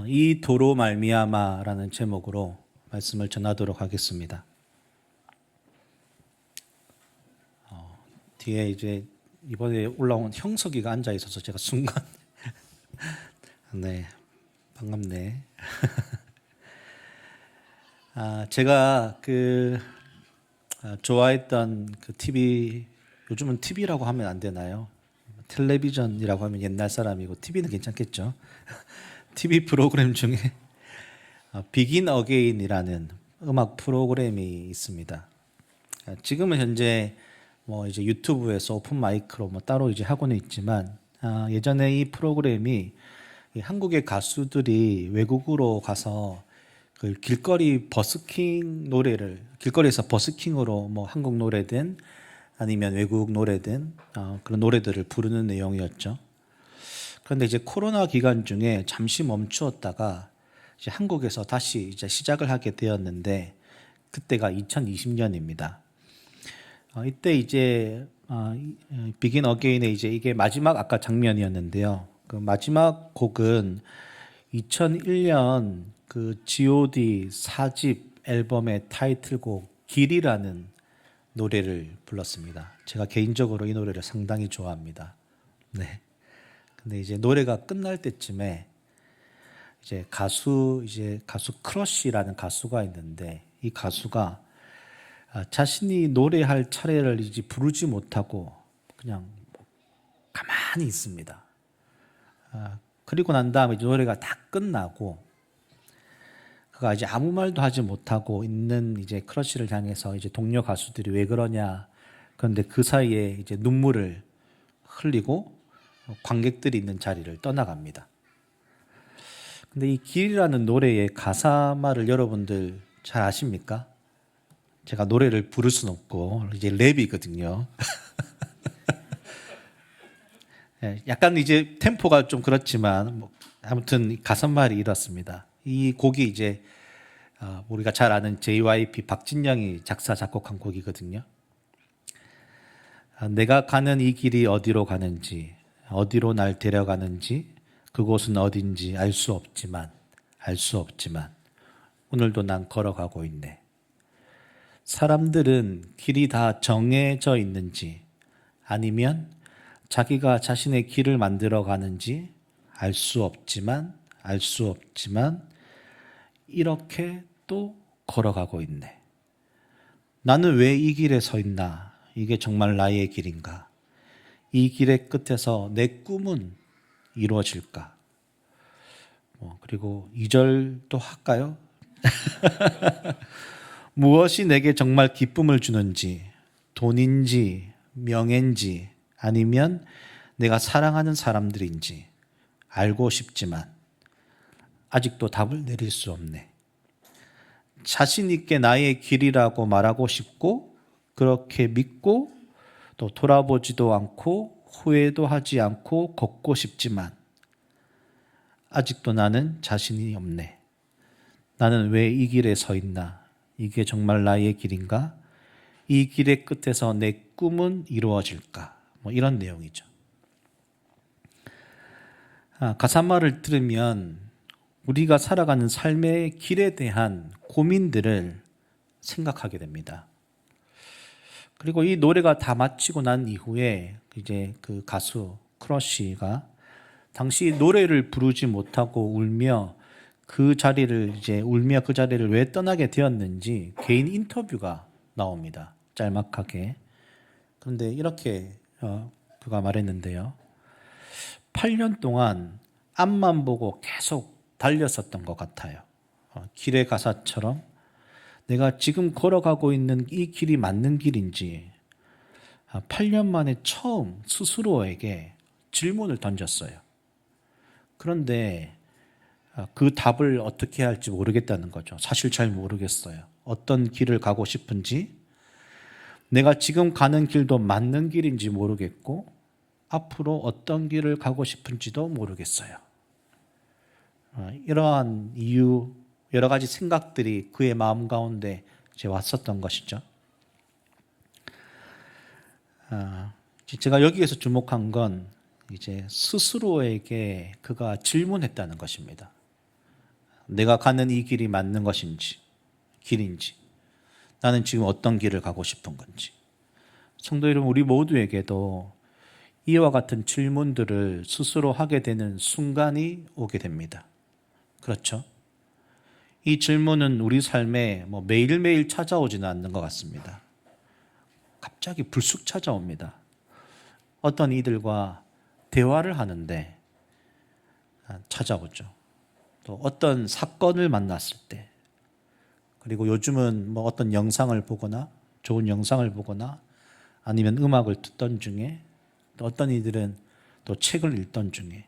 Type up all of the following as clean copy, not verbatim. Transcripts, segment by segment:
이 도로 말미암아라는 제목으로 말씀을 전하도록 하겠습니다. 뒤에 이제 이번에 올라온 형석이가 앉아 있어서 제가 순간 네, 반갑네. 제가 좋아했던 그 TV, 요즘은 TV라고 하면 안 되나요? 텔레비전이라고 하면 옛날 사람이고 TV는 괜찮겠죠? TV 프로그램 중에 비긴 어게인이라는 음악 프로그램이 있습니다. 지금은 현재 뭐 이제 유튜브에서 오픈 마이크로 뭐 따로 이제 하고는 있지만, 예전에 이 프로그램이 이 한국의 가수들이 외국으로 가서 그 길거리 버스킹 노래를, 길거리에서 버스킹으로 뭐 한국 노래든 아니면 외국 노래든 그런 노래들을 부르는 내용이었죠. 그런데 이제 코로나 기간 중에 잠시 멈추었다가 이제 한국에서 다시 이제 시작을 하게 되었는데, 그때가 2020년입니다. 이때 이제 비긴 어게인의 이제 이게 마지막 아까 장면이었는데요. 그 마지막 곡은 2001년 그 G.O.D 4집 앨범의 타이틀곡 길이라는 노래를 불렀습니다. 제가 개인적으로 이 노래를 상당히 좋아합니다. 네. 근데 이제 노래가 끝날 때쯤에 이제 가수 크러쉬라는 가수가 있는데, 이 가수가 자신이 노래할 차례를 이제 부르지 못하고 그냥 가만히 있습니다. 그리고 난 다음에 이제 노래가 다 끝나고 그가 이제 아무 말도 하지 못하고 있는 이제 크러쉬를 향해서 이제 동료 가수들이 왜 그러냐, 그런데 그 사이에 이제 눈물을 흘리고 관객들이 있는 자리를 떠나갑니다. 근데 이 길이라는 노래의 가사말을 여러분들 잘 아십니까? 제가 노래를 부를 수는 없고 이제 랩이거든요. 약간 이제 템포가 좀 그렇지만 뭐 아무튼 가사말이 이렇습니다. 이 곡이 이제 우리가 잘 아는 JYP 박진영이 작사 작곡한 곡이거든요. 내가 가는 이 길이 어디로 가는지, 어디로 날 데려가는지, 그곳은 어딘지 알 수 없지만 오늘도 난 걸어가고 있네. 사람들은 길이 다 정해져 있는지 아니면 자기가 자신의 길을 만들어 가는지 알 수 없지만 이렇게 또 걸어가고 있네. 나는 왜 이 길에 서 있나? 이게 정말 나의 길인가? 이 길의 끝에서 내 꿈은 이루어질까? 그리고 2절도 할까요? 무엇이 내게 정말 기쁨을 주는지, 돈인지, 명예인지, 아니면 내가 사랑하는 사람들인지 알고 싶지만 아직도 답을 내릴 수 없네. 자신 있게 나의 길이라고 말하고 싶고, 그렇게 믿고, 또 돌아보지도 않고, 후회도 하지 않고 걷고 싶지만 아직도 나는 자신이 없네. 나는 왜 이 길에 서 있나? 이게 정말 나의 길인가? 이 길의 끝에서 내 꿈은 이루어질까? 뭐 이런 내용이죠. 가사말을 들으면 우리가 살아가는 삶의 길에 대한 고민들을 생각하게 됩니다. 그리고 이 노래가 다 마치고 난 이후에 이제 그 가수 크러쉬가 당시 노래를 부르지 못하고 울며 그 자리를 왜 떠나게 되었는지 개인 인터뷰가 나옵니다. 짤막하게. 그런데 이렇게 그가 말했는데요. 8년 동안 앞만 보고 계속 달렸었던 것 같아요. 길의 가사처럼 내가 지금 걸어가고 있는 이 길이 맞는 길인지 8년 만에 처음 스스로에게 질문을 던졌어요. 그런데 그 답을 어떻게 할지 모르겠다는 거죠. 사실 잘 모르겠어요. 어떤 길을 가고 싶은지, 내가 지금 가는 길도 맞는 길인지 모르겠고, 앞으로 어떤 길을 가고 싶은지도 모르겠어요. 이러한 이유, 여러 가지 생각들이 그의 마음 가운데 이제 왔었던 것이죠. 제가 여기에서 주목한 건 이제 스스로에게 그가 질문했다는 것입니다. 내가 가는 이 길이 맞는 것인지, 길인지, 나는 지금 어떤 길을 가고 싶은 건지. 성도 여러분, 우리 모두에게도 이와 같은 질문들을 스스로 하게 되는 순간이 오게 됩니다. 그렇죠? 이 질문은 우리 삶에 매일매일 찾아오지는 않는 것 같습니다. 갑자기 불쑥 찾아옵니다. 어떤 이들과 대화를 하는데 찾아오죠. 또 어떤 사건을 만났을 때, 그리고 요즘은 어떤 영상을 보거나 좋은 영상을 보거나 아니면 음악을 듣던 중에, 또 어떤 이들은 또 책을 읽던 중에,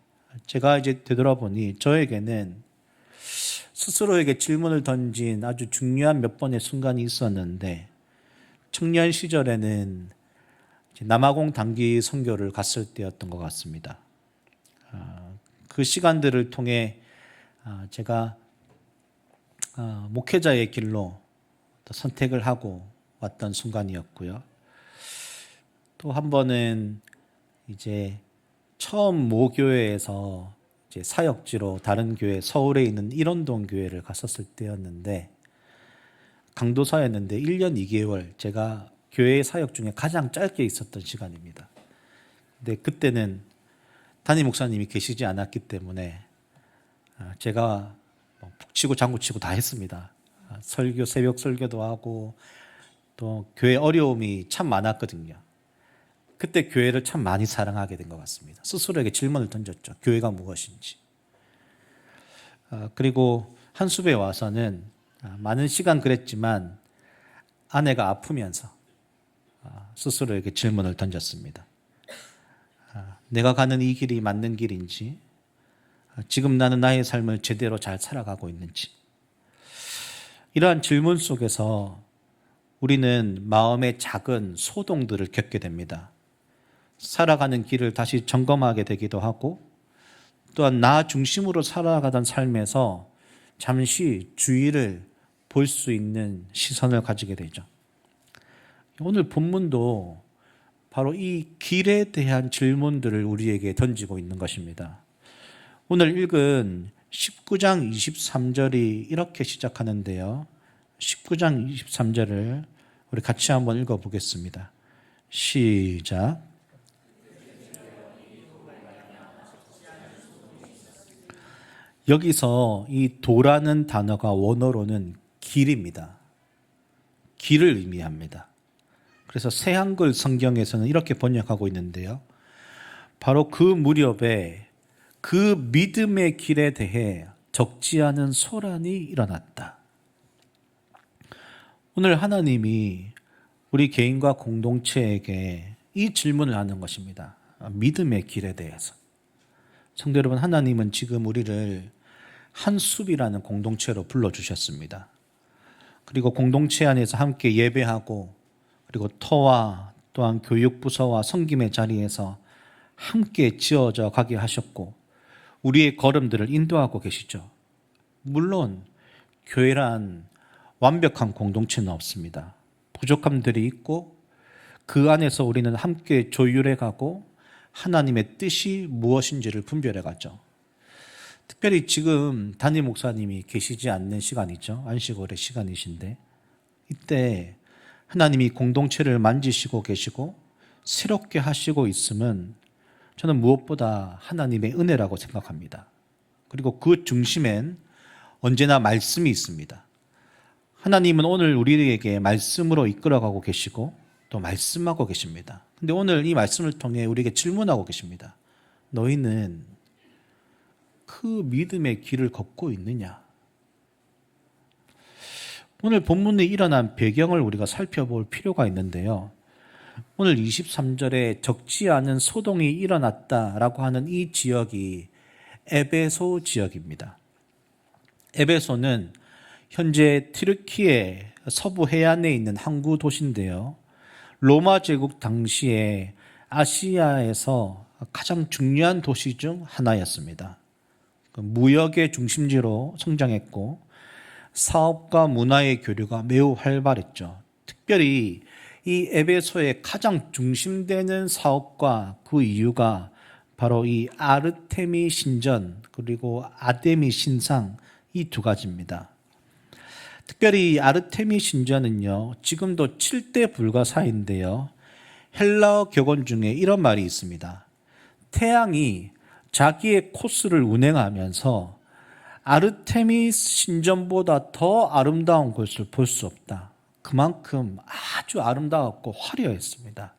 제가 이제 되돌아보니 저에게는 스스로에게 질문을 던진 아주 중요한 몇 번의 순간이 있었는데, 청년 시절에는 남아공 단기 선교를 갔을 때였던 것 같습니다. 그 시간들을 통해 제가 목회자의 길로 선택을 하고 왔던 순간이었고요. 또 한 번은 이제 처음 모교회에서 이제 사역지로 다른 교회, 서울에 있는 일원동 교회를 갔었을 때였는데, 강도사였는데 1년 2개월 제가 교회 사역 중에 가장 짧게 있었던 시간입니다. 근데 그때는 담임 목사님이 계시지 않았기 때문에 제가 북치고 장구치고 다 했습니다. 설교, 새벽 설교도 하고, 또 교회 어려움이 참 많았거든요. 그때 교회를 참 많이 사랑하게 된 것 같습니다. 스스로에게 질문을 던졌죠. 교회가 무엇인지. 그리고 한숲에 와서는 많은 시간 그랬지만 아내가 아프면서 스스로에게 질문을 던졌습니다. 내가 가는 이 길이 맞는 길인지, 지금 나는 나의 삶을 제대로 잘 살아가고 있는지. 이러한 질문 속에서 우리는 마음의 작은 소동들을 겪게 됩니다. 살아가는 길을 다시 점검하게 되기도 하고, 또한 나 중심으로 살아가던 삶에서 잠시 주위를 볼 수 있는 시선을 가지게 되죠. 오늘 본문도 바로 이 길에 대한 질문들을 우리에게 던지고 있는 것입니다. 오늘 읽은 19장 23절이 이렇게 시작하는데요. 19장 23절을 우리 같이 한번 읽어보겠습니다. 시작. 여기서 이 도라는 단어가 원어로는 길입니다. 길을 의미합니다. 그래서 새한글 성경에서는 이렇게 번역하고 있는데요. 바로 그 무렵에 그 믿음의 길에 대해 적지 않은 소란이 일어났다. 오늘 하나님이 우리 개인과 공동체에게 이 질문을 하는 것입니다. 믿음의 길에 대해서. 성도 여러분, 하나님은 지금 우리를 한숲이라는 공동체로 불러주셨습니다. 그리고 공동체 안에서 함께 예배하고, 그리고 터와 또한 교육부서와 섬김의 자리에서 함께 지어져 가게 하셨고, 우리의 걸음들을 인도하고 계시죠. 물론 교회란 완벽한 공동체는 없습니다. 부족함들이 있고, 그 안에서 우리는 함께 조율해 가고 하나님의 뜻이 무엇인지를 분별해 가죠. 특별히 지금 담임 목사님이 계시지 않는 시간이죠. 안식월의 시간이신데, 이때 하나님이 공동체를 만지시고 계시고 새롭게 하시고 있음은 저는 무엇보다 하나님의 은혜라고 생각합니다. 그리고 그 중심엔 언제나 말씀이 있습니다. 하나님은 오늘 우리에게 말씀으로 이끌어가고 계시고 또 말씀하고 계십니다. 근데 오늘 이 말씀을 통해 우리에게 질문하고 계십니다. 너희는 그 믿음의 길을 걷고 있느냐? 오늘 본문에 일어난 배경을 우리가 살펴볼 필요가 있는데요. 오늘 23절에 적지 않은 소동이 일어났다라고 하는 이 지역이 에베소 지역입니다. 에베소는 현재 튀르키예 서부 해안에 있는 항구 도시인데요. 로마 제국 당시에 아시아에서 가장 중요한 도시 중 하나였습니다. 무역의 중심지로 성장했고 사업과 문화의 교류가 매우 활발했죠. 특별히 이 에베소의 가장 중심되는 사업과 그 이유가 바로 이 아르테미 신전 그리고 아데미 신상, 이 두 가지입니다. 특별히 아르테미 신전은요, 지금도 7대 불가사인데요. 헬라어 격언 중에 이런 말이 있습니다. 태양이 자기의 코스를 운행하면서 아르테미 신전보다 더 아름다운 것을 볼 수 없다. 그만큼 아주 아름다웠고 화려했습니다.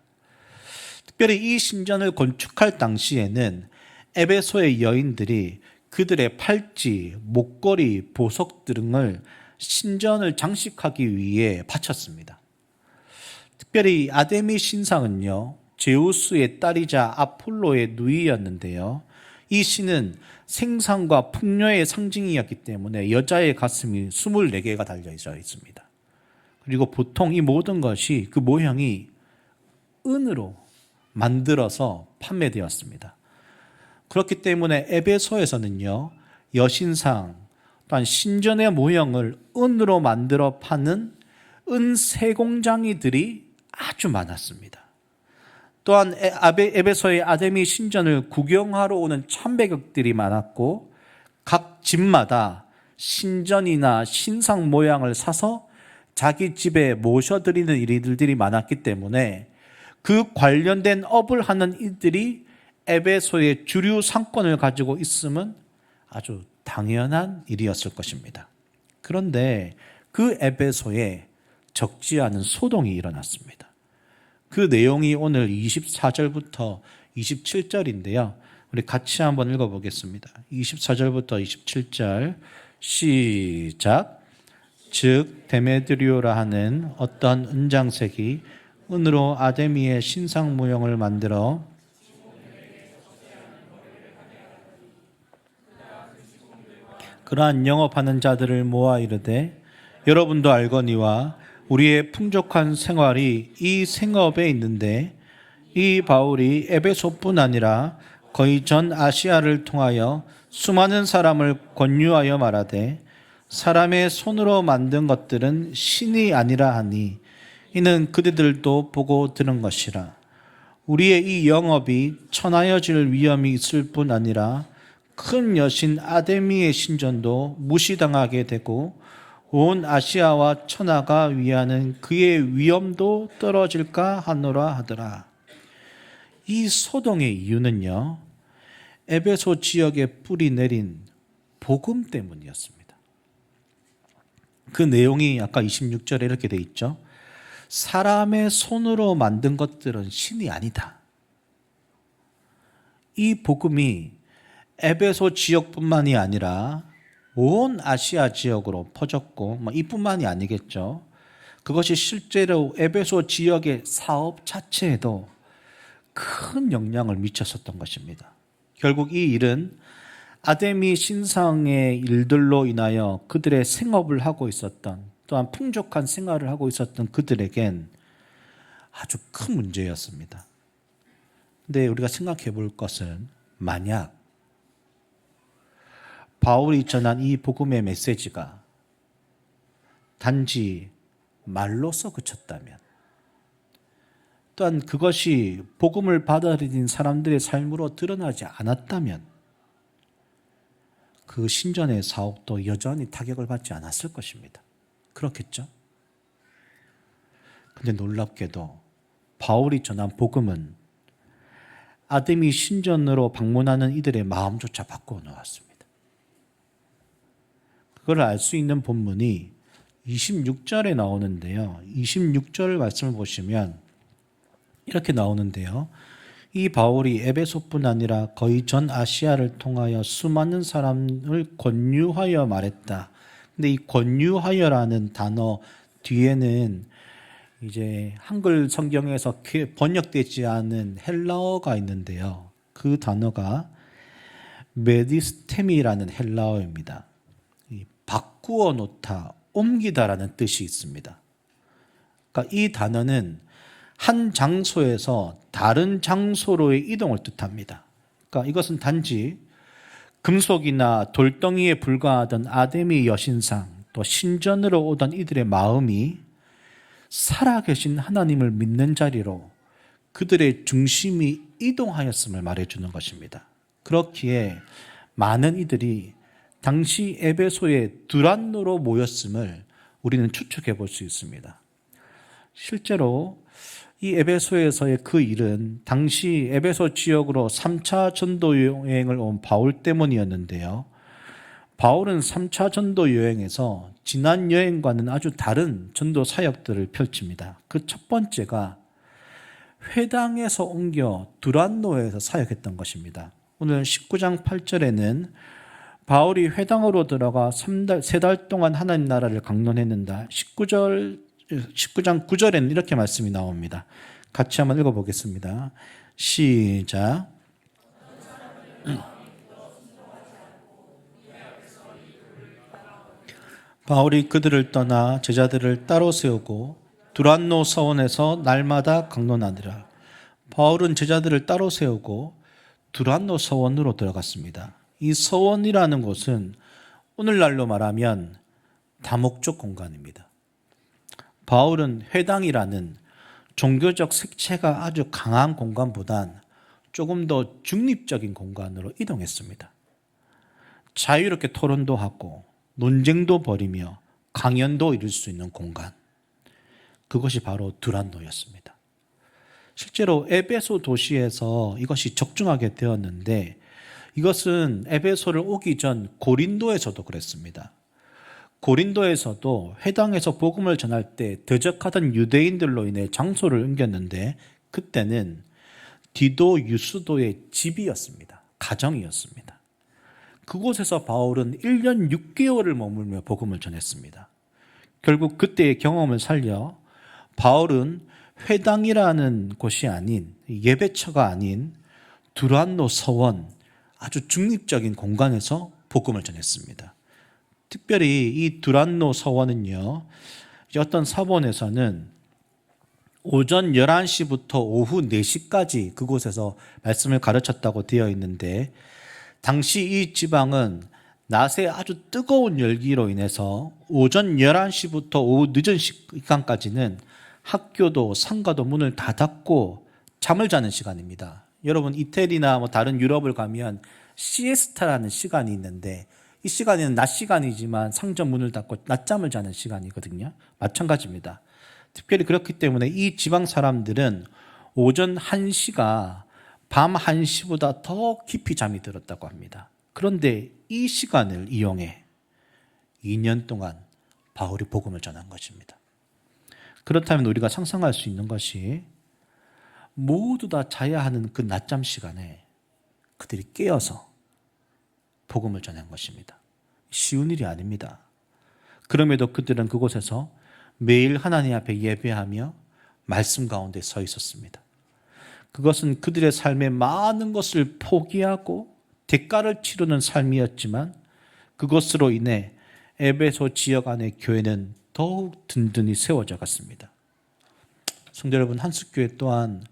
특별히 이 신전을 건축할 당시에는 에베소의 여인들이 그들의 팔찌, 목걸이, 보석 등을 신전을 장식하기 위해 바쳤습니다. 특별히 아데미 신상은요, 제우스의 딸이자 아폴로의 누이였는데요. 이 신은 생산과 풍요의 상징이었기 때문에 여자의 가슴이 24개가 달려져 있습니다. 그리고 보통 이 모든 것이 그 모형이 은으로 만들어서 판매되었습니다. 그렇기 때문에 에베소에서는요, 여신상 또한 신전의 모형을 은으로 만들어 파는 은세공장이들이 아주 많았습니다. 또한 에베소의 아데미 신전을 구경하러 오는 참배객들이 많았고 각 집마다 신전이나 신상 모양을 사서 자기 집에 모셔드리는 일들이 많았기 때문에 그 관련된 업을 하는 이들이 에베소의 주류 상권을 가지고 있음은 아주 당연한 일이었을 것입니다. 그런데 그 에베소에 적지 않은 소동이 일어났습니다. 그 내용이 오늘 24절부터 27절인데요. 우리 같이 한번 읽어보겠습니다. 24절부터 27절 시작. 즉 데메드리오라 하는 어떤 은장색이 은으로 아데미의 신상 모형을 만들어 그러한 영업하는 자들을 모아 이르되 여러분도 알거니와 우리의 풍족한 생활이 이 생업에 있는데 이 바울이 에베소뿐 아니라 거의 전 아시아를 통하여 수많은 사람을 권유하여 말하되 사람의 손으로 만든 것들은 신이 아니라 하니 이는 그들도 보고 들은 것이라. 우리의 이 영업이 천하여질 위험이 있을 뿐 아니라 큰 여신 아데미의 신전도 무시당하게 되고 온 아시아와 천하가 위하는 그의 위엄도 떨어질까 하노라 하더라. 이 소동의 이유는요, 에베소 지역에 뿌리 내린 복음 때문이었습니다. 그 내용이 아까 26절에 이렇게 돼 있죠. 사람의 손으로 만든 것들은 신이 아니다. 이 복음이 에베소 지역뿐만이 아니라 온 아시아 지역으로 퍼졌고 이뿐만이 아니겠죠. 그것이 실제로 에베소 지역의 사업 자체에도 큰 영향을 미쳤었던 것입니다. 결국 이 일은 아데미 신상의 일들로 인하여 그들의 생업을 하고 있었던 또한 풍족한 생활을 하고 있었던 그들에겐 아주 큰 문제였습니다. 근데 우리가 생각해 볼 것은 만약 바울이 전한 이 복음의 메시지가 단지 말로서 그쳤다면 또한 그것이 복음을 받아들인 사람들의 삶으로 드러나지 않았다면 그 신전의 사업도 여전히 타격을 받지 않았을 것입니다. 그렇겠죠? 근데 놀랍게도 바울이 전한 복음은 아데미 신전으로 방문하는 이들의 마음조차 바꾸어 놓았습니다. 그걸 알 수 있는 본문이 26절에 나오는데요. 26절 말씀을 보시면 이렇게 나오는데요. 이 바울이 에베소뿐 아니라 거의 전 아시아를 통하여 수많은 사람을 권유하여 말했다. 근데 이 권유하여라는 단어 뒤에는 이제 한글 성경에서 번역되지 않은 헬라어가 있는데요. 그 단어가 메디스템이라는 헬라어입니다. 바꾸어 놓다, 옮기다라는 뜻이 있습니다. 그러니까 이 단어는 한 장소에서 다른 장소로의 이동을 뜻합니다. 그러니까 이것은 단지 금속이나 돌덩이에 불과하던 아데미 여신상 또 신전으로 오던 이들의 마음이 살아계신 하나님을 믿는 자리로 그들의 중심이 이동하였음을 말해주는 것입니다. 그렇기에 많은 이들이 당시 에베소에 두란노로 모였음을 우리는 추측해 볼 수 있습니다. 실제로 이 에베소에서의 그 일은 당시 에베소 지역으로 3차 전도 여행을 온 바울 때문이었는데요. 바울은 3차 전도 여행에서 지난 여행과는 아주 다른 전도 사역들을 펼칩니다. 그 첫 번째가 회당에서 옮겨 두란노에서 사역했던 것입니다. 오늘 19장 8절에는 바울이 회당으로 들어가 3달 동안 하나님 나라를 강론했는다. 19장 9절에는 이렇게 말씀이 나옵니다. 같이 한번 읽어보겠습니다. 시작. 바울이 그들을 떠나 제자들을 따로 세우고 두란노 서원에서 날마다 강론하니라. 바울은 제자들을 따로 세우고 두란노 서원으로 들어갔습니다. 이 서원이라는 곳은 오늘날로 말하면 다목적 공간입니다. 바울은 회당이라는 종교적 색채가 아주 강한 공간보단 조금 더 중립적인 공간으로 이동했습니다. 자유롭게 토론도 하고 논쟁도 벌이며 강연도 이룰 수 있는 공간. 그것이 바로 두란노였습니다. 실제로 에베소 도시에서 이것이 적중하게 되었는데 이것은 에베소를 오기 전 고린도에서도 그랬습니다. 고린도에서도 회당에서 복음을 전할 때 대적하던 유대인들로 인해 장소를 옮겼는데 그때는 디도 유스도의 집이었습니다. 가정이었습니다. 그곳에서 바울은 1년 6개월을 머물며 복음을 전했습니다. 결국 그때의 경험을 살려 바울은 회당이라는 곳이 아닌 예배처가 아닌 두란노 서원 아주 중립적인 공간에서 복음을 전했습니다. 특별히 이 두란노 서원은요, 어떤 사본에서는 오전 11시부터 오후 4시까지 그곳에서 말씀을 가르쳤다고 되어 있는데 당시 이 지방은 낮에 아주 뜨거운 열기로 인해서 오전 11시부터 오후 늦은 시간까지는 학교도 상가도 문을 다 닫고 잠을 자는 시간입니다. 여러분 이태리나 다른 유럽을 가면 시에스타라는 시간이 있는데 이 시간에는 낮 시간이지만 상점 문을 닫고 낮잠을 자는 시간이거든요. 마찬가지입니다. 특별히 그렇기 때문에 이 지방 사람들은 오전 1시가 밤 1시보다 더 깊이 잠이 들었다고 합니다. 그런데 이 시간을 이용해 2년 동안 바울이 복음을 전한 것입니다. 그렇다면 우리가 상상할 수 있는 것이 모두 다 자야 하는 그 낮잠 시간에 그들이 깨어서 복음을 전한 것입니다. 쉬운 일이 아닙니다. 그럼에도 그들은 그곳에서 매일 하나님 앞에 예배하며 말씀 가운데 서 있었습니다. 그것은 그들의 삶의 많은 것을 포기하고 대가를 치르는 삶이었지만 그것으로 인해 에베소 지역 안의 교회는 더욱 든든히 세워져 갔습니다. 성도 여러분, 한숙교회 또한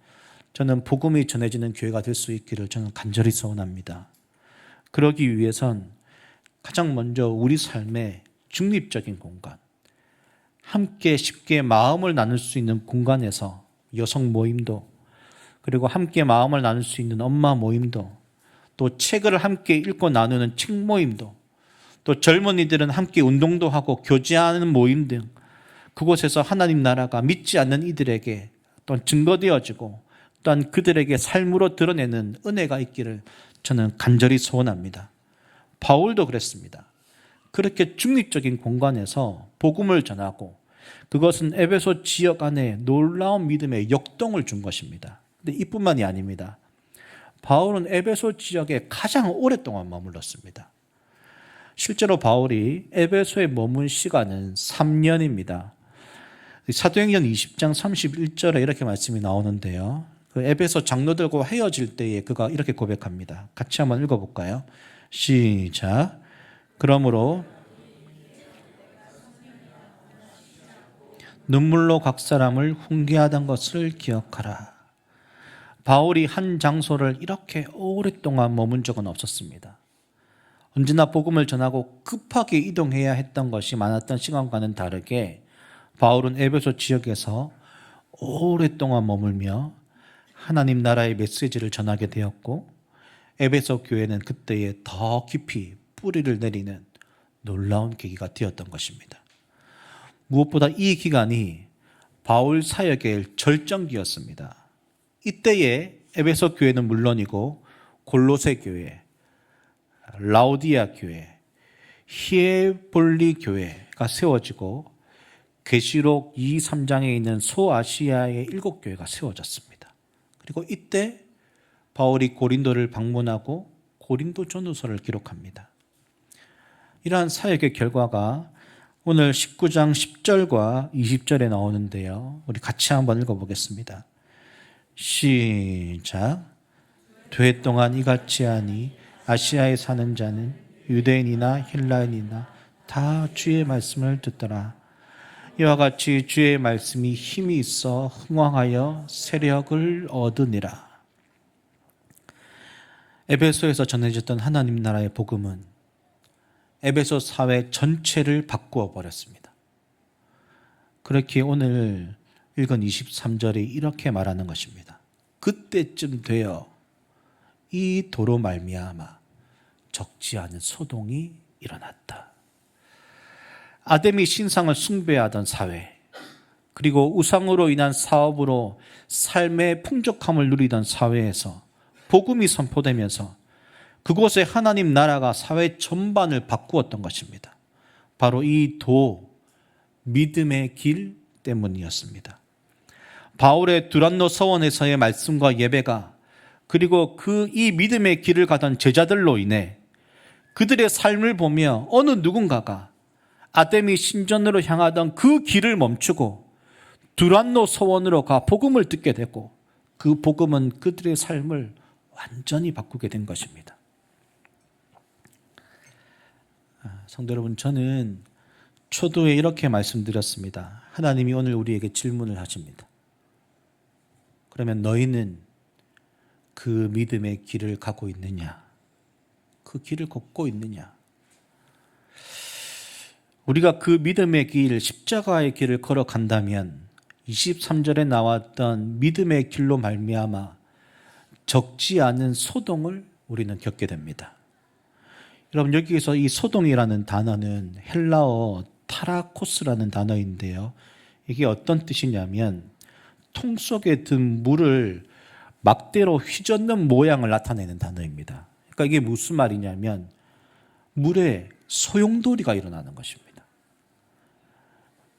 저는 복음이 전해지는 교회가 될 수 있기를 저는 간절히 소원합니다. 그러기 위해선 가장 먼저 우리 삶의 중립적인 공간, 함께 쉽게 마음을 나눌 수 있는 공간에서 여성 모임도, 그리고 함께 마음을 나눌 수 있는 엄마 모임도, 또 책을 함께 읽고 나누는 책 모임도, 또 젊은이들은 함께 운동도 하고 교제하는 모임 등 그곳에서 하나님 나라가 믿지 않는 이들에게 또한 증거되어지고 또한 그들에게 삶으로 드러내는 은혜가 있기를 저는 간절히 소원합니다. 바울도 그랬습니다. 그렇게 중립적인 공간에서 복음을 전하고 그것은 에베소 지역 안에 놀라운 믿음의 역동을 준 것입니다. 근데 이뿐만이 아닙니다. 바울은 에베소 지역에 가장 오랫동안 머물렀습니다. 실제로 바울이 에베소에 머문 시간은 3년입니다. 사도행전 20장 31절에 이렇게 말씀이 나오는데요. 그 에베소 장로들과 헤어질 때에 그가 이렇게 고백합니다. 같이 한번 읽어볼까요? 시작. 그러므로 눈물로 각 사람을 훈계하던 것을 기억하라. 바울이 한 장소를 이렇게 오랫동안 머문 적은 없었습니다. 언제나 복음을 전하고 급하게 이동해야 했던 것이 많았던 시간과는 다르게 바울은 에베소 지역에서 오랫동안 머물며 하나님 나라의 메시지를 전하게 되었고 에베소 교회는 그때에 더 깊이 뿌리를 내리는 놀라운 계기가 되었던 것입니다. 무엇보다 이 기간이 바울 사역의 절정기였습니다. 이때에 에베소 교회는 물론이고 골로새 교회, 라오디아 교회, 히에볼리 교회가 세워지고 계시록 2, 3장에 있는 소아시아의 7교회가 세워졌습니다. 그리고 이때 바울이 고린도를 방문하고 고린도 전후서를 기록합니다. 이러한 사역의 결과가 오늘 19장 10절과 20절에 나오는데요. 우리 같이 한번 읽어보겠습니다. 시작. 되에 동안 이같이 하니 아시아에 사는 자는 유대인이나 헬라인이나 다 주의 말씀을 듣더라. 이와 같이 주의 말씀이 힘이 있어 흥왕하여 세력을 얻으니라. 에베소에서 전해졌던 하나님 나라의 복음은 에베소 사회 전체를 바꾸어 버렸습니다. 그렇게 오늘 읽은 23절이 이렇게 말하는 것입니다. 그때쯤 되어 이 도로 말미암아 적지 않은 소동이 일어났다. 아데미 신상을 숭배하던 사회, 그리고 우상으로 인한 사업으로 삶의 풍족함을 누리던 사회에서 복음이 선포되면서 그곳에 하나님 나라가 사회 전반을 바꾸었던 것입니다. 바로 이 믿음의 길 때문이었습니다. 바울의 두란노 서원에서의 말씀과 예배가 그리고 이 믿음의 길을 가던 제자들로 인해 그들의 삶을 보며 어느 누군가가 아데미 신전으로 향하던 그 길을 멈추고 두란노 서원으로 가 복음을 듣게 되고 그 복음은 그들의 삶을 완전히 바꾸게 된 것입니다. 성도 여러분, 저는 초도에 이렇게 말씀드렸습니다. 하나님이 오늘 우리에게 질문을 하십니다. 그러면 너희는 그 믿음의 길을 가고 있느냐? 그 길을 걷고 있느냐? 우리가 그 믿음의 길, 십자가의 길을 걸어간다면 23절에 나왔던 믿음의 길로 말미암아 적지 않은 소동을 우리는 겪게 됩니다. 여러분, 여기에서 이 소동이라는 단어는 헬라어 타라코스라는 단어인데요. 이게 어떤 뜻이냐면 통 속에 든 물을 막대로 휘젓는 모양을 나타내는 단어입니다. 그러니까 이게 무슨 말이냐면 물에 소용돌이가 일어나는 것입니다.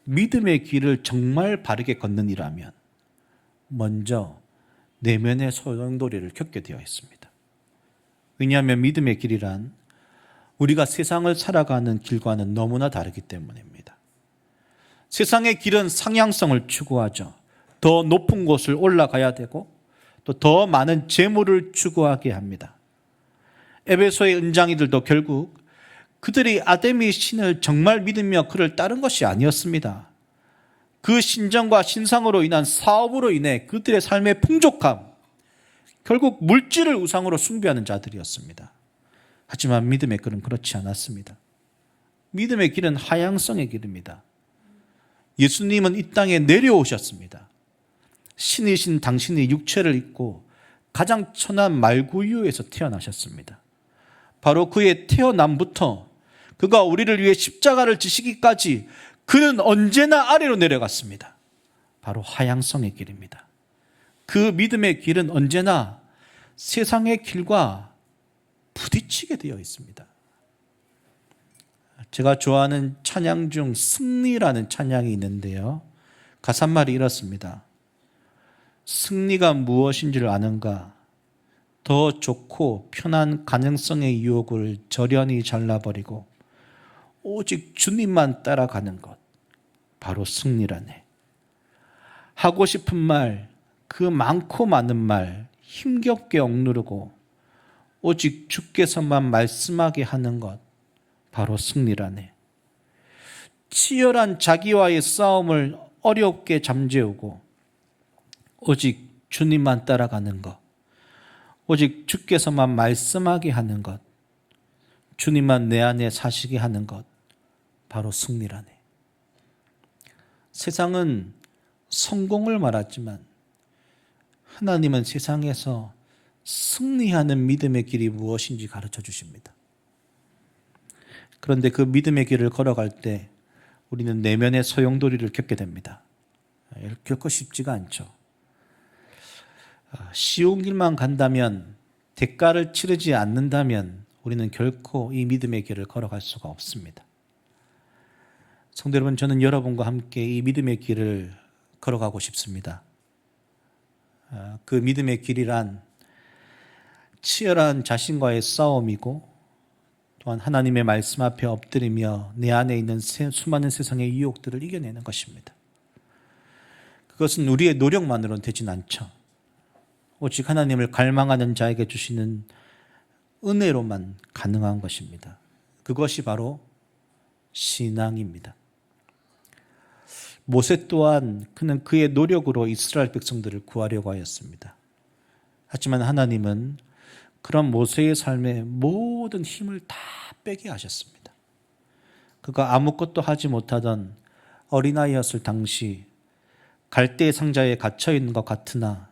믿음의 길을 정말 바르게 걷는 이라면 먼저 내면의 소용돌이를 겪게 되어 있습니다. 왜냐하면 믿음의 길이란 우리가 세상을 살아가는 길과는 너무나 다르기 때문입니다. 세상의 길은 상향성을 추구하죠. 더 높은 곳을 올라가야 되고 또 더 많은 재물을 추구하게 합니다. 에베소의 은장이들도 결국 그들이 아데미 신을 정말 믿으며 그를 따른 것이 아니었습니다. 그 신전과 신상으로 인한 사업으로 인해 그들의 삶의 풍족함, 결국 물질을 우상으로 숭배하는 자들이었습니다. 하지만 믿음의 길은 그렇지 않았습니다. 믿음의 길은 하향성의 길입니다. 예수님은 이 땅에 내려오셨습니다. 신이신 당신이 육체를 입고 가장 천한 말구유에서 태어나셨습니다. 바로 그의 태어남부터 그가 우리를 위해 십자가를 지시기까지 그는 언제나 아래로 내려갔습니다. 바로 하향성의 길입니다. 그 믿음의 길은 언제나 세상의 길과 부딪히게 되어 있습니다. 제가 좋아하는 찬양 중 승리라는 찬양이 있는데요. 가사말이 이렇습니다. 승리가 무엇인지를 아는가? 더 좋고 편한 가능성의 유혹을 저련히 잘라버리고 오직 주님만 따라가는 것, 바로 승리라네. 하고 싶은 말, 그 많고 많은 말 힘겹게 억누르고 오직 주께서만 말씀하게 하는 것, 바로 승리라네. 치열한 자기와의 싸움을 어렵게 잠재우고 오직 주님만 따라가는 것, 오직 주께서만 말씀하게 하는 것, 주님만 내 안에 사시게 하는 것, 바로 승리라네. 세상은 성공을 말하지만 하나님은 세상에서 승리하는 믿음의 길이 무엇인지 가르쳐 주십니다. 그런데 그 믿음의 길을 걸어갈 때 우리는 내면의 소용돌이를 겪게 됩니다. 결코 쉽지가 않죠. 쉬운 길만 간다면, 대가를 치르지 않는다면 우리는 결코 이 믿음의 길을 걸어갈 수가 없습니다. 성도 여러분, 저는 여러분과 함께 이 믿음의 길을 걸어가고 싶습니다. 그 믿음의 길이란 치열한 자신과의 싸움이고, 또한 하나님의 말씀 앞에 엎드리며 내 안에 있는 수많은 세상의 유혹들을 이겨내는 것입니다. 그것은 우리의 노력만으로는 되진 않죠. 오직 하나님을 갈망하는 자에게 주시는 은혜로만 가능한 것입니다. 그것이 바로 신앙입니다. 모세 또한 그는 그의 노력으로 이스라엘 백성들을 구하려고 하였습니다. 하지만 하나님은 그런 모세의 삶에 모든 힘을 다 빼게 하셨습니다. 그가 아무것도 하지 못하던 어린아이였을 당시 갈대의 상자에 갇혀 있는 것 같으나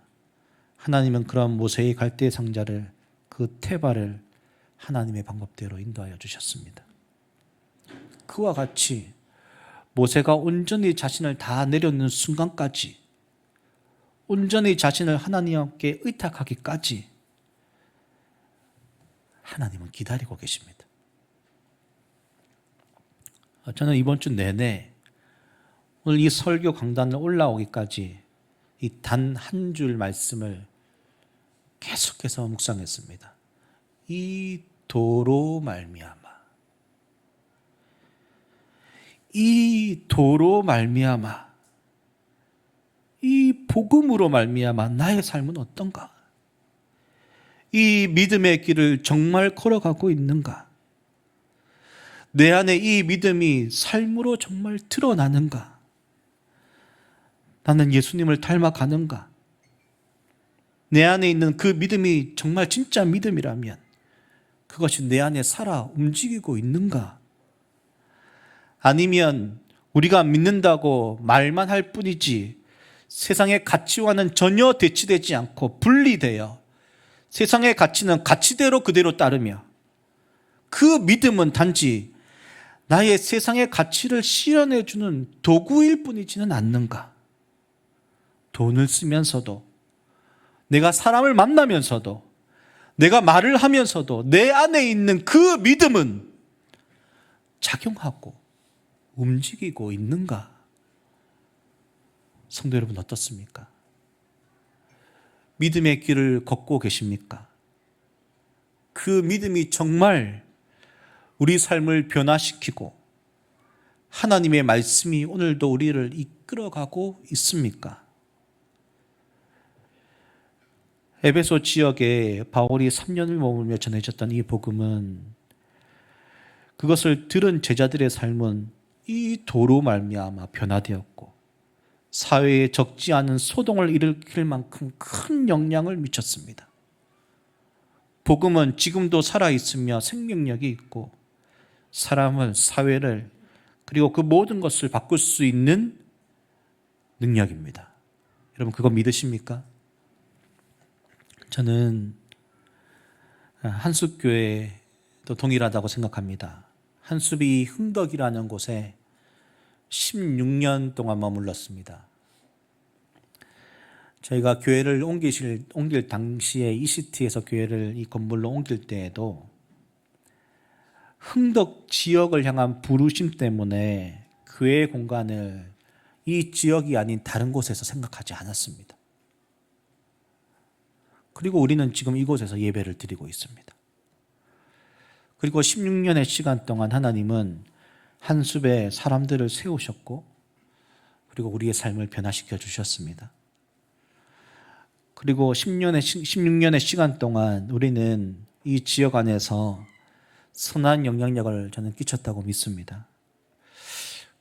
하나님은 그런 모세의 갈대의 상자를, 그 태발을 하나님의 방법대로 인도하여 주셨습니다. 그와 같이 모세가 온전히 자신을 다 내려놓는 순간까지, 온전히 자신을 하나님께 의탁하기까지 하나님은 기다리고 계십니다. 저는 이번 주 내내 오늘 이 설교 강단을 올라오기까지 이 단 한 줄 말씀을 계속해서 묵상했습니다. 이 도로 말미암아, 이 도로 말미암아, 이 복음으로 말미암아 나의 삶은 어떤가? 이 믿음의 길을 정말 걸어가고 있는가? 내 안에 이 믿음이 삶으로 정말 드러나는가? 나는 예수님을 닮아가는가? 내 안에 있는 그 믿음이 정말 진짜 믿음이라면 그것이 내 안에 살아 움직이고 있는가? 아니면 우리가 믿는다고 말만 할 뿐이지 세상의 가치와는 전혀 대치되지 않고 분리되어 세상의 가치는 가치대로 그대로 따르며 그 믿음은 단지 나의 세상의 가치를 실현해주는 도구일 뿐이지는 않는가? 돈을 쓰면서도, 내가 사람을 만나면서도, 내가 말을 하면서도 내 안에 있는 그 믿음은 작용하고 움직이고 있는가? 성도 여러분, 어떻습니까? 믿음의 길을 걷고 계십니까? 그 믿음이 정말 우리 삶을 변화시키고 하나님의 말씀이 오늘도 우리를 이끌어가고 있습니까? 에베소 지역에 바울이 3년을 머물며 전해졌던 이 복음은, 그것을 들은 제자들의 삶은 이 도로 말미암아 변화되었고 사회에 적지 않은 소동을 일으킬 만큼 큰 영향을 미쳤습니다. 복음은 지금도 살아있으며 생명력이 있고 사람을, 사회를, 그리고 그 모든 것을 바꿀 수 있는 능력입니다. 여러분, 그거 믿으십니까? 저는 한숲교회도 동일하다고 생각합니다. 한숲이 흥덕이라는 곳에 16년 동안 머물렀습니다. 저희가 교회를 옮길 당시에 ECT에서 교회를 이 건물로 옮길 때에도 흥덕 지역을 향한 부르심 때문에 교회 공간을 이 지역이 아닌 다른 곳에서 생각하지 않았습니다. 그리고 우리는 지금 이곳에서 예배를 드리고 있습니다. 그리고 16년의 시간 동안 하나님은 한숲에 사람들을 세우셨고, 그리고 우리의 삶을 변화시켜 주셨습니다. 그리고 16년의 시간 동안 우리는 이 지역 안에서 선한 영향력을 저는 끼쳤다고 믿습니다.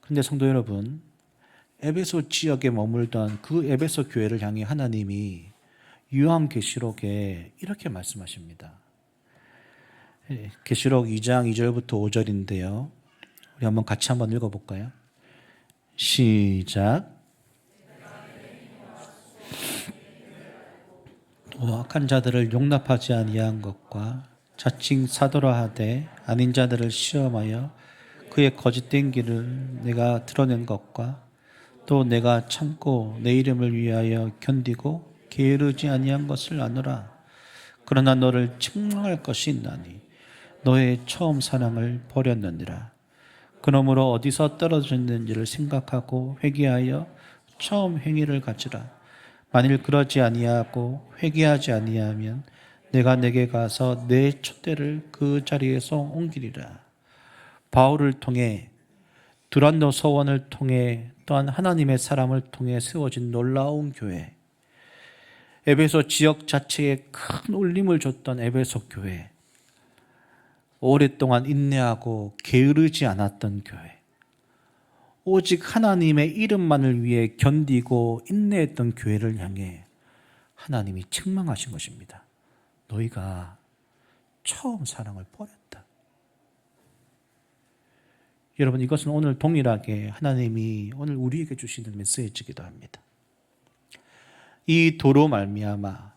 그런데 성도 여러분, 에베소 지역에 머물던 그 에베소 교회를 향해 하나님이 요한계시록에 이렇게 말씀하십니다. 계시록 2장 2절부터 5절인데요. 우리 한번 같이 한번 읽어볼까요? 시작. 또 악한 자들을 용납하지 아니한 것과 자칭 사도라 하되 아닌 자들을 시험하여 그의 거짓된 길을 내가 드러낸 것과 또 내가 참고 내 이름을 위하여 견디고 게으르지 아니한 것을 아노라. 그러나 너를 책망할 것이 있나니 너의 처음 사랑을 버렸느니라. 그러므로 어디서 떨어졌는지를 생각하고 회개하여 처음 행위를 가지라. 만일 그러지 아니하고 회개하지 아니하면 내가 내게 가서 내 촛대를 그 자리에서 옮기리라. 바울을 통해 두란노 서원을 통해 또한 하나님의 사람을 통해 세워진 놀라운 교회, 에베소 지역 자체에 큰 울림을 줬던 에베소 교회, 오랫동안 인내하고 게으르지 않았던 교회, 오직 하나님의 이름만을 위해 견디고 인내했던 교회를 향해 하나님이 책망하신 것입니다. 너희가 처음 사랑을 버렸다. 여러분, 이것은 오늘 동일하게 하나님이 오늘 우리에게 주시는 메시지이기도 합니다. 이 도로 말미암아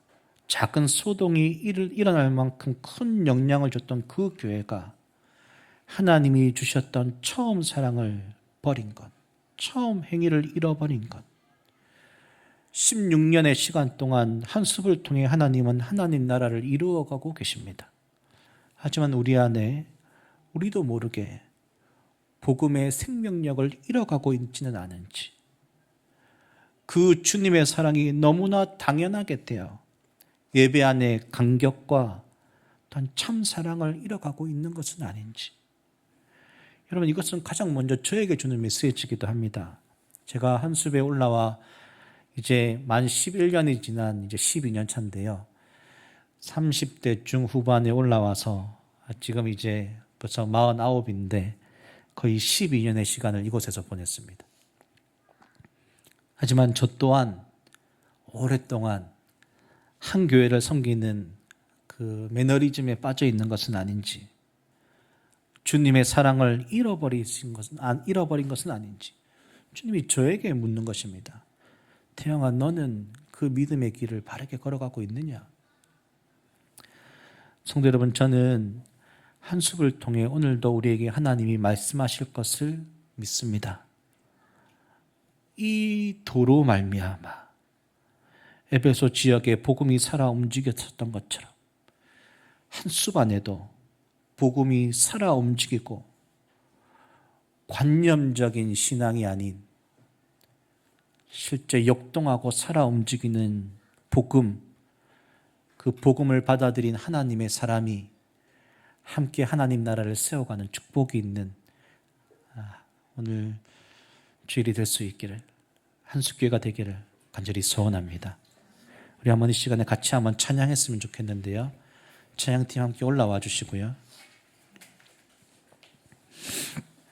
작은 소동이 일어날 만큼 큰 영향을 줬던 그 교회가 하나님이 주셨던 처음 사랑을 버린 것, 처음 행위를 잃어버린 것, 16년의 시간 동안 한 숲을 통해 하나님은 하나님 나라를 이루어가고 계십니다. 하지만 우리 안에 우리도 모르게 복음의 생명력을 잃어가고 있지는 않은지, 그 주님의 사랑이 너무나 당연하게 되어 예배 안에 감격과 또한 참 사랑을 잃어가고 있는 것은 아닌지, 여러분, 이것은 가장 먼저 저에게 주는 메시지이기도 합니다. 제가 한숲에 올라와 이제 만 11년이 지난 이제 12년 차인데요. 30대 중후반에 올라와서 지금 이제 벌써 49인데 거의 12년의 시간을 이곳에서 보냈습니다. 하지만 저 또한 오랫동안 한 교회를 섬기는 매너리즘에 빠져 있는 것은 아닌지, 주님의 사랑을 잃어버린 것은 아닌지 주님이 저에게 묻는 것입니다. 태영아, 너는 그 믿음의 길을 바르게 걸어가고 있느냐? 성도 여러분, 저는 한숲을 통해 오늘도 우리에게 하나님이 말씀하실 것을 믿습니다. 이 도로 말미암아 에베소 지역에 복음이 살아 움직였었던 것처럼 한숲 안에도 복음이 살아 움직이고 관념적인 신앙이 아닌 실제 역동하고 살아 움직이는 복음, 그 복음을 받아들인 하나님의 사람이 함께 하나님 나라를 세워가는 축복이 있는 오늘 주일이 될 수 있기를, 한숲교회가 되기를 간절히 소원합니다. 우리 한번 이 시간에 같이 한번 찬양했으면 좋겠는데요. 찬양팀 함께 올라와 주시고요.